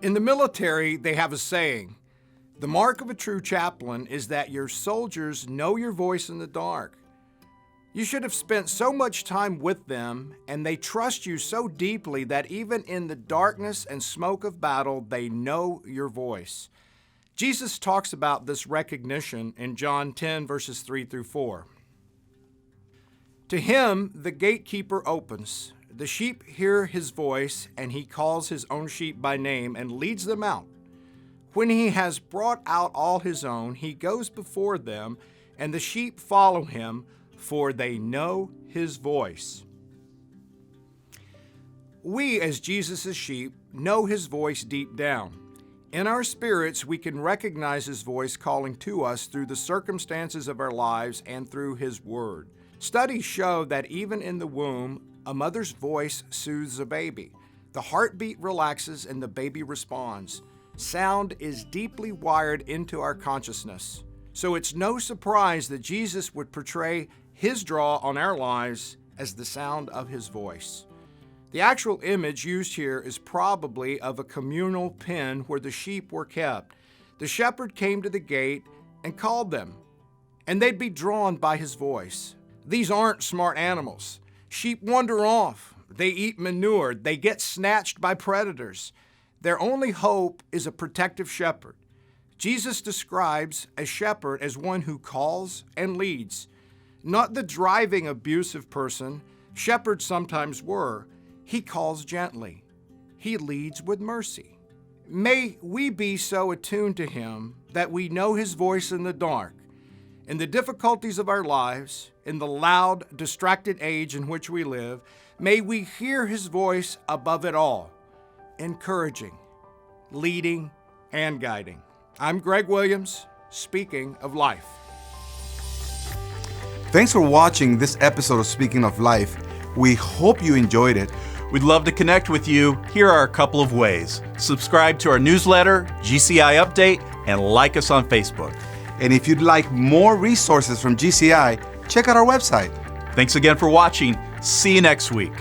In the military, they have a saying, the mark of a true chaplain is that your soldiers know your voice in the dark. You should have spent so much time with them, and they trust you so deeply that even in the darkness and smoke of battle, they know your voice. Jesus talks about this recognition in John 10, verses 3 through 4. To him, the gatekeeper opens. The sheep hear his voice, and he calls his own sheep by name and leads them out. When he has brought out all his own, he goes before them, and the sheep follow him, for they know his voice. We, as Jesus' sheep, know his voice deep down. In our spirits, we can recognize his voice calling to us through the circumstances of our lives and through his word. Studies show that even in the womb, a mother's voice soothes a baby. The heartbeat relaxes and the baby responds. Sound is deeply wired into our consciousness. So it's no surprise that Jesus would portray his draw on our lives as the sound of his voice. The actual image used here is probably of a communal pen where the sheep were kept. The shepherd came to the gate and called them, and they'd be drawn by his voice. These aren't smart animals. Sheep wander off. They eat manure. They get snatched by predators. Their only hope is a protective shepherd. Jesus describes a shepherd as one who calls and leads. Not the driving, abusive person shepherds sometimes were. He calls gently. He leads with mercy. May we be so attuned to him that we know his voice in the dark. In the difficulties of our lives, in the loud, distracted age in which we live, may we hear his voice above it all, encouraging, leading, and guiding. I'm Greg Williams, speaking of life. Thanks for watching this episode of Speaking of Life. We hope you enjoyed it. We'd love to connect with you. Here are a couple of ways. Subscribe to our newsletter, GCI Update, and like us on Facebook. And if you'd like more resources from GCI, check out our website. Thanks again for watching. See you next week.